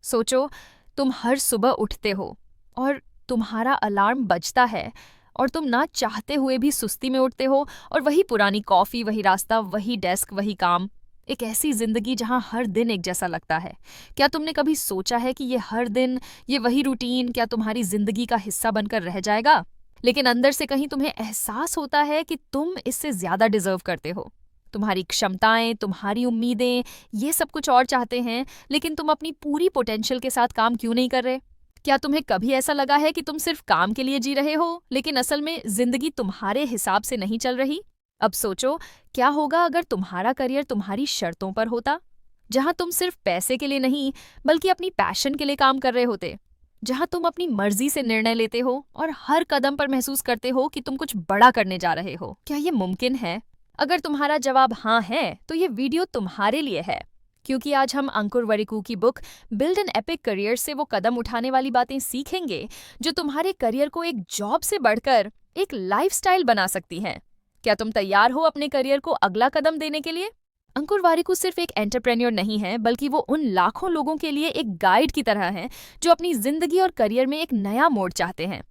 सोचो, तुम हर सुबह उठते हो और तुम्हारा अलार्म बजता है और तुम ना चाहते हुए भी सुस्ती में उठते हो और वही पुरानी कॉफी, वही रास्ता, वही डेस्क, वही काम। एक ऐसी जिंदगी जहां हर दिन एक जैसा लगता है। क्या तुमने कभी सोचा है कि ये हर दिन, ये वही रूटीन क्या तुम्हारी जिंदगी का हिस्सा बनकर रह जाएगा? लेकिन अंदर से कहीं तुम्हें एहसास होता है कि तुम इससे ज्यादा डिजर्व करते हो। तुम्हारी क्षमताएं, तुम्हारी उम्मीदें, ये सब कुछ और चाहते हैं, लेकिन तुम अपनी पूरी पोटेंशियल के साथ काम क्यों नहीं कर रहे? क्या तुम्हें कभी ऐसा लगा है कि तुम सिर्फ काम के लिए जी रहे हो, लेकिन असल में जिंदगी तुम्हारे हिसाब से नहीं चल रही? अब सोचो, क्या होगा अगर तुम्हारा करियर तुम्हारी शर्तों पर होता, जहां तुम सिर्फ पैसे के लिए नहीं, बल्कि अपनी पैशन के लिए काम कर रहे होते, जहां तुम अपनी मर्जी से निर्णय लेते हो और हर कदम पर महसूस करते हो कि तुम कुछ बड़ा करने जा रहे हो? क्या ये मुमकिन है? अगर तुम्हारा जवाब हाँ है, तो ये वीडियो तुम्हारे लिए है, क्योंकि आज हम अंकुर वारिकू की book build an epic career से वो कदम उठाने वाली बातें सीखेंगे जो तुम्हारे करियर को एक जॉब से बढ़कर एक लाइफस्टाइल बना सकती हैं। क्या तुम तैयार हो अपने करियर को अगला कदम देने के लिए? अंकुर वारिकू सिर्फ एक एंटरप्रेन्योर नहीं है, बल्कि वो उन लाखों लोगों के लिए एक गाइड की तरह है जो अपनी जिंदगी और करियर में एक नया मोड़ चाहते हैं।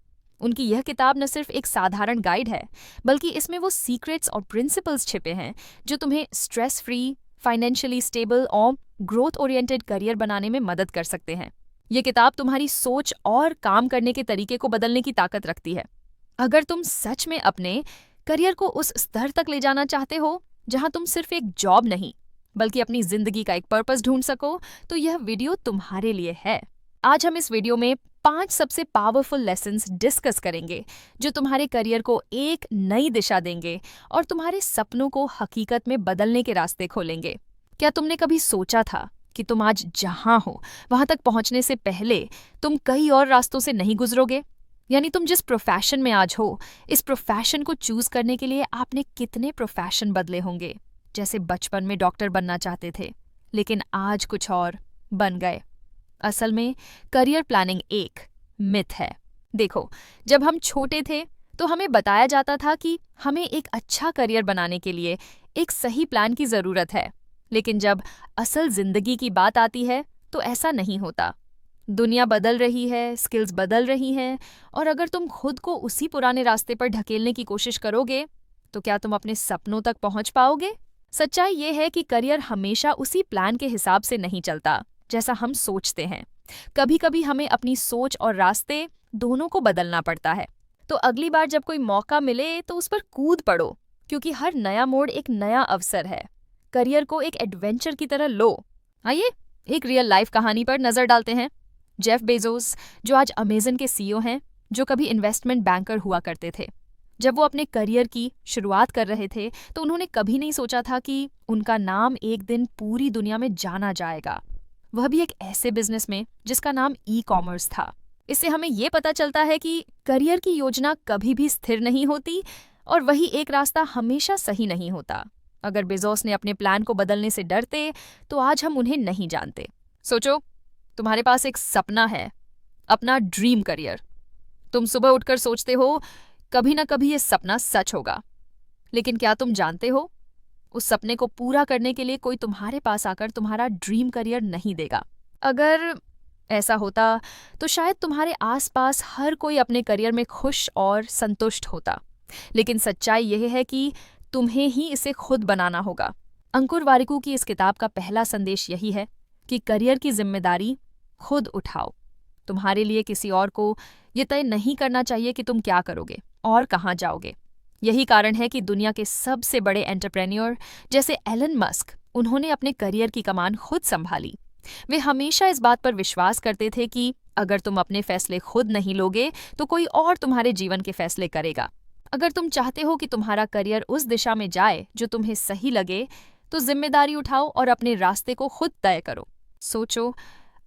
उनकी यह किताब न सिर्फ एक साधारण गाइड है, बल्कि इसमें वो सीक्रेट्स और प्रिंसिपल्स छिपे हैं जो तुम्हें स्ट्रेस फ्री, फाइनेंशियली स्टेबल और ग्रोथ ओरिएंटेड करियर बनाने में मदद कर सकते हैं। ये किताब तुम्हारी सोच और काम करने के तरीके को बदलने की ताकत रखती है। अगर तुम सच में अपने करियर को उस स्तर तक ले जाना चाहते हो जहां तुम सिर्फ एक जॉब नहीं, बल्कि अपनी जिंदगी का एक पर्पस ढूंढ सको, तो यह वीडियो तुम्हारे लिए है। आज हम इस वीडियो में 5 सबसे पावरफुल लेसन्स डिस्कस करेंगे जो तुम्हारे करियर को एक नई दिशा देंगे और तुम्हारे सपनों को हकीकत में बदलने के रास्ते खोलेंगे। क्या तुमने कभी सोचा था कि तुम आज जहां हो वहां तक पहुंचने से पहले तुम कई और रास्तों से नहीं गुजरोगे? यानी तुम जिस प्रोफेशन में आज हो, इस प्रोफेशन को चूज करने के लिए आपने कितने प्रोफेशन बदले होंगे? जैसे बचपन में डॉक्टर बनना चाहते थे, लेकिन आज कुछ और बन गए। असल में करियर प्लानिंग एक मिथ है। देखो, जब हम छोटे थे तो हमें बताया जाता था कि हमें एक अच्छा करियर बनाने के लिए एक सही प्लान की जरूरत है, लेकिन जब असल जिंदगी की बात आती है तो ऐसा नहीं होता। दुनिया बदल रही है, स्किल्स बदल रही हैं, और अगर तुम खुद को उसी पुराने रास्ते पर ढकेलने की कोशिश करोगे तो क्या तुम अपने सपनों तक पहुंच पाओगे? सच्चाई ये है कि करियर हमेशा उसी प्लान के हिसाब से नहीं चलता जैसा हम सोचते हैं। कभी कभी हमें अपनी सोच और रास्ते दोनों को बदलना पड़ता है। तो अगली बार जब कोई मौका मिले तो उस पर कूद पड़ो, क्योंकि हर नया मोड़ एक नया अवसर है। करियर को एक एडवेंचर की तरह लो। आइए एक रियल लाइफ कहानी पर नजर डालते हैं। जेफ बेजोस, जो आज अमेजन के सीईओ हैं, जो कभी इन्वेस्टमेंट बैंकर हुआ करते थे। जब वो अपने करियर की शुरुआत कर रहे थे तो उन्होंने कभी नहीं सोचा था कि उनका नाम एक दिन पूरी दुनिया में जाना जाएगा, वह भी एक ऐसे बिजनेस में जिसका नाम ई कॉमर्स था। इससे हमें ये पता चलता है कि करियर की योजना कभी भी स्थिर नहीं होती और वही एक रास्ता हमेशा सही नहीं होता। अगर बेजोस ने अपने प्लान को बदलने से डरते तो आज हम उन्हें नहीं जानते। सोचो, तुम्हारे पास एक सपना है, अपना ड्रीम करियर। तुम सुबह उठकर सोचते हो कभी ना कभी ये सपना सच होगा, लेकिन क्या तुम जानते हो उस सपने को पूरा करने के लिए कोई तुम्हारे पास आकर तुम्हारा ड्रीम करियर नहीं देगा। अगर ऐसा होता तो शायद तुम्हारे आसपास हर कोई अपने करियर में खुश और संतुष्ट होता, लेकिन सच्चाई यह है कि तुम्हें ही इसे खुद बनाना होगा। अंकुर वारिकू की इस किताब का पहला संदेश यही है कि करियर की जिम्मेदारी खुद उठाओ। तुम्हारे लिए किसी और को ये तय नहीं करना चाहिए कि तुम क्या करोगे और कहाँ जाओगे। यही कारण है कि दुनिया के सबसे बड़े एंटरप्रेन्योर जैसे एलन मस्क, उन्होंने अपने करियर की कमान खुद संभाली। वे हमेशा इस बात पर विश्वास करते थे कि अगर तुम अपने फैसले खुद नहीं लोगे तो कोई और तुम्हारे जीवन के फैसले करेगा। अगर तुम चाहते हो कि तुम्हारा करियर उस दिशा में जाए जो तुम्हें सही लगे, तो जिम्मेदारी उठाओ और अपने रास्ते को खुद तय करो। सोचो,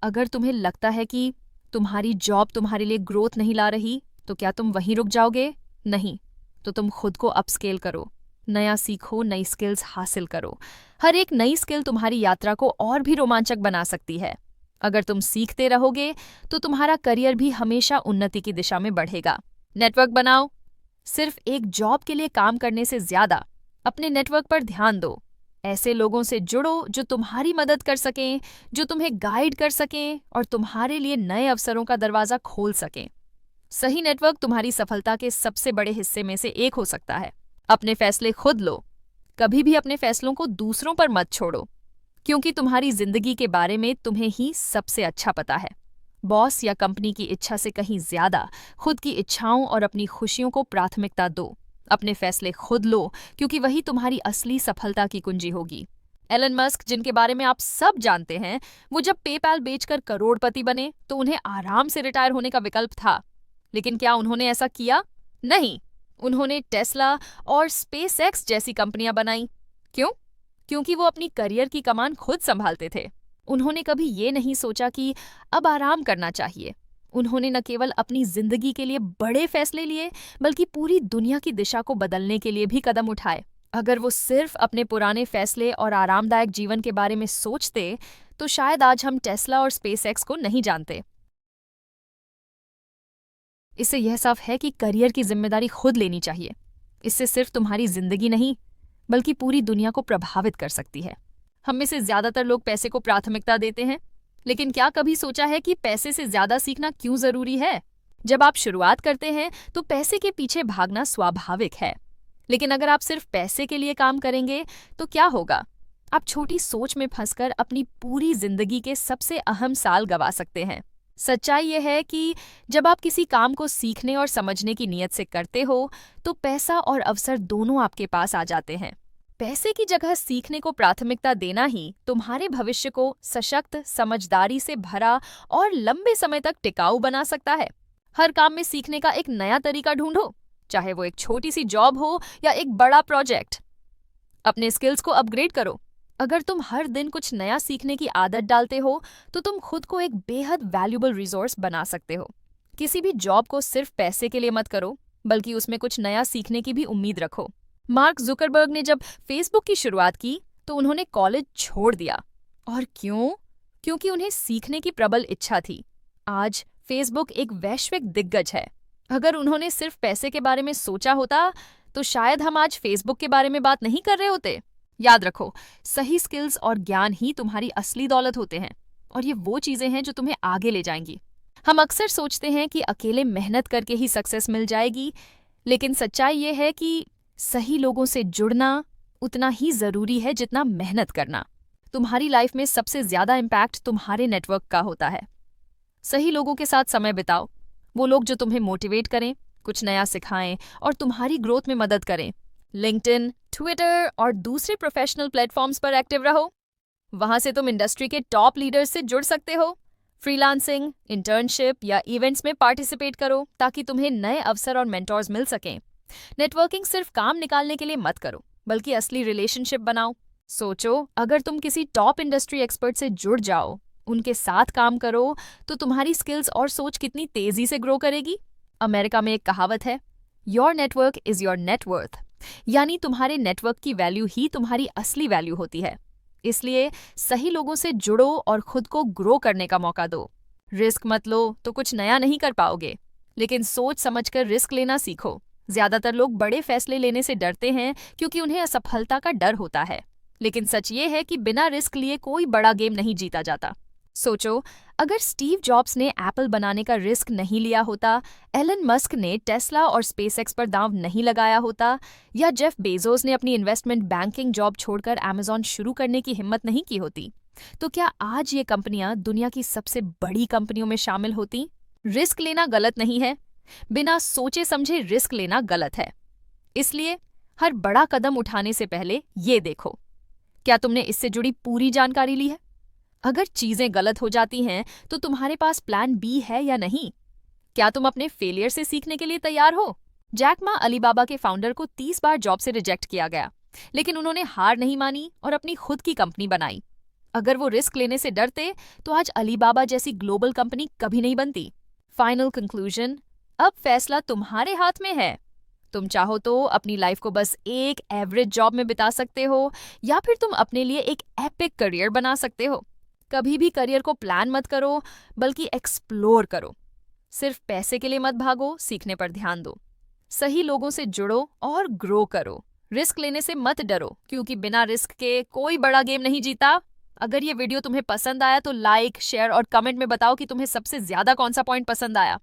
अगर तुम्हें लगता है कि तुम्हारी जॉब तुम्हारे लिए ग्रोथ नहीं ला रही, तो क्या तुम वहीं रुक जाओगे? नहीं, तो तुम खुद को अपस्केल करो, नया सीखो, नई स्किल्स हासिल करो। हर एक नई स्किल तुम्हारी यात्रा को और भी रोमांचक बना सकती है। अगर तुम सीखते रहोगे तो तुम्हारा करियर भी हमेशा उन्नति की दिशा में बढ़ेगा। नेटवर्क बनाओ। सिर्फ एक जॉब के लिए काम करने से ज्यादा अपने नेटवर्क पर ध्यान दो। ऐसे लोगों से जुड़ो जो तुम्हारी मदद कर सकें, जो तुम्हें गाइड कर सकें और तुम्हारे लिए नए अवसरों का दरवाजा खोल सकें। सही नेटवर्क तुम्हारी सफलता के सबसे बड़े हिस्से में से एक हो सकता है। अपने फैसले खुद लो। कभी भी अपने फैसलों को दूसरों पर मत छोड़ो, क्योंकि तुम्हारी जिंदगी के बारे में तुम्हें ही सबसे अच्छा पता है। बॉस या कंपनी की इच्छा से कहीं ज्यादा खुद की इच्छाओं और अपनी खुशियों को प्राथमिकता दो। अपने फैसले खुद लो, क्योंकि वही तुम्हारी असली सफलता की कुंजी होगी। एलन मस्क, जिनके बारे में आप सब जानते हैं, वो जब पेपैल बेचकर करोड़पति बने तो उन्हें आराम से रिटायर होने का विकल्प था। लेकिन क्या उन्होंने ऐसा किया? नहीं। उन्होंने टेस्ला और स्पेसएक्स जैसी कंपनियां बनाई। क्यों? क्योंकि वो अपनी करियर की कमान खुद संभालते थे। उन्होंने कभी ये नहीं सोचा कि अब आराम करना चाहिए। उन्होंने न केवल अपनी जिंदगी के लिए बड़े फैसले लिए, बल्कि पूरी दुनिया की दिशा को बदलने के लिए भी कदम उठाए। अगर वो सिर्फ अपने पुराने फैसले और आरामदायक जीवन के बारे में सोचते, तो शायद आज हम टेस्ला और स्पेसएक्स को नहीं जानते। इससे यह साफ है कि करियर की जिम्मेदारी खुद लेनी चाहिए। इससे सिर्फ तुम्हारी जिंदगी नहीं, बल्कि पूरी दुनिया को प्रभावित कर सकती है। हम में से ज्यादातर लोग पैसे को प्राथमिकता देते हैं, लेकिन क्या कभी सोचा है कि पैसे से ज्यादा सीखना क्यों जरूरी है? जब आप शुरुआत करते हैं तो पैसे के पीछे भागना स्वाभाविक है, लेकिन अगर आप सिर्फ पैसे के लिए काम करेंगे तो क्या होगा? आप छोटी सोच में फंसकर अपनी पूरी जिंदगी के सबसे अहम साल गंवा सकते हैं। सच्चाई यह है कि जब आप किसी काम को सीखने और समझने की नीयत से करते हो, तो पैसा और अवसर दोनों आपके पास आ जाते हैं। पैसे की जगह सीखने को प्राथमिकता देना ही तुम्हारे भविष्य को सशक्त, समझदारी से भरा और लंबे समय तक टिकाऊ बना सकता है। हर काम में सीखने का एक नया तरीका ढूंढो, चाहे वो एक छोटी सी जॉब हो या एक बड़ा प्रोजेक्ट। अपने स्किल्स को अपग्रेड करो। अगर तुम हर दिन कुछ नया सीखने की आदत डालते हो, तो तुम खुद को एक बेहद वैल्यूएबल रिसोर्स बना सकते हो। किसी भी जॉब को सिर्फ पैसे के लिए मत करो, बल्कि उसमें कुछ नया सीखने की भी उम्मीद रखो। मार्क जुकरबर्ग ने जब फेसबुक की शुरुआत की तो उन्होंने कॉलेज छोड़ दिया। और क्यों? क्योंकि उन्हें सीखने की प्रबल इच्छा थी। आज फेसबुक एक वैश्विक दिग्गज है। अगर उन्होंने सिर्फ पैसे के बारे में सोचा होता, तो शायद हम आज फेसबुक के बारे में बात नहीं कर रहे होते। याद रखो, सही स्किल्स और ज्ञान ही तुम्हारी असली दौलत होते हैं, और ये वो चीजें हैं जो तुम्हें आगे ले जाएंगी। हम अक्सर सोचते हैं कि अकेले मेहनत करके ही सक्सेस मिल जाएगी, लेकिन सच्चाई ये है कि सही लोगों से जुड़ना उतना ही जरूरी है जितना मेहनत करना। तुम्हारी लाइफ में सबसे ज्यादा इम्पैक्ट तुम्हारे नेटवर्क का होता है। सही लोगों के साथ समय बिताओ। वो लोग जो तुम्हें मोटिवेट करें, कुछ नया सिखाएं और तुम्हारी ग्रोथ में मदद करें। लिंक्डइन, ट्विटर और दूसरे प्रोफेशनल प्लेटफॉर्म्स पर एक्टिव रहो। वहां से तुम इंडस्ट्री के टॉप लीडर्स से जुड़ सकते हो। फ्रीलांसिंग, इंटर्नशिप या इवेंट्स में पार्टिसिपेट करो, ताकि तुम्हें नए अवसर और मेंटोर्स मिल सकें। नेटवर्किंग सिर्फ काम निकालने के लिए मत करो, बल्कि असली रिलेशनशिप बनाओ। सोचो, अगर तुम किसी टॉप इंडस्ट्री एक्सपर्ट से जुड़ जाओ, उनके साथ काम करो, तो तुम्हारी स्किल्स और सोच कितनी तेजी से ग्रो करेगी। अमेरिका में एक कहावत है, your network is your net worth, यानी तुम्हारे नेटवर्क की वैल्यू ही तुम्हारी असली वैल्यू होती है। इसलिए सही लोगों से जुड़ो और खुद को ग्रो करने का मौका दो। रिस्क मत लो तो कुछ नया नहीं कर पाओगे, लेकिन सोच समझकर रिस्क लेना सीखो। ज्यादातर लोग बड़े फैसले लेने से डरते हैं क्योंकि उन्हें असफलता का डर होता है, लेकिन सच ये है कि बिना रिस्क लिए कोई बड़ा गेम नहीं जीता जाता। सोचो, अगर स्टीव जॉब्स ने एप्पल बनाने का रिस्क नहीं लिया होता, एलन मस्क ने टेस्ला और स्पेसएक्स पर दांव नहीं लगाया होता, या जेफ बेजोस ने अपनी इन्वेस्टमेंट बैंकिंग जॉब छोड़कर अमेज़न शुरू करने की हिम्मत नहीं की होती, तो क्या आज ये कंपनियां दुनिया की सबसे बड़ी कंपनियों में शामिल होती? रिस्क लेना गलत नहीं है, बिना सोचे समझे रिस्क लेना गलत है। इसलिए हर बड़ा कदम उठाने से पहले ये देखो, क्या तुमने इससे जुड़ी पूरी जानकारी ली है? अगर चीजें गलत हो जाती हैं, तो तुम्हारे पास प्लान बी है या नहीं? क्या तुम अपने फेलियर से सीखने के लिए तैयार हो? जैक मा अलीबाबा के फाउंडर को 30 बार जॉब से रिजेक्ट किया गया, लेकिन उन्होंने हार नहीं मानी और अपनी खुद की कंपनी बनाई। अगर वो रिस्क लेने से डरते, तो आज अलीबाबा जैसी ग्लोबल कंपनी कभी नहीं बनती। फाइनल कंक्लूजन, अब फैसला तुम्हारे हाथ में है। तुम चाहो तो अपनी लाइफ को बस एक एवरेज जॉब में बिता सकते हो, या फिर तुम अपने लिए एक एपिक करियर बना सकते हो। कभी भी करियर को प्लान मत करो, बल्कि एक्सप्लोर करो। सिर्फ पैसे के लिए मत भागो, सीखने पर ध्यान दो। सही लोगों से जुड़ो और ग्रो करो। रिस्क लेने से मत डरो, क्योंकि बिना रिस्क के कोई बड़ा गेम नहीं जीता। अगर ये वीडियो तुम्हें पसंद आया तो लाइक, शेयर और कमेंट में बताओ कि तुम्हें सबसे ज्यादा कौन सा पॉइंट पसंद आया।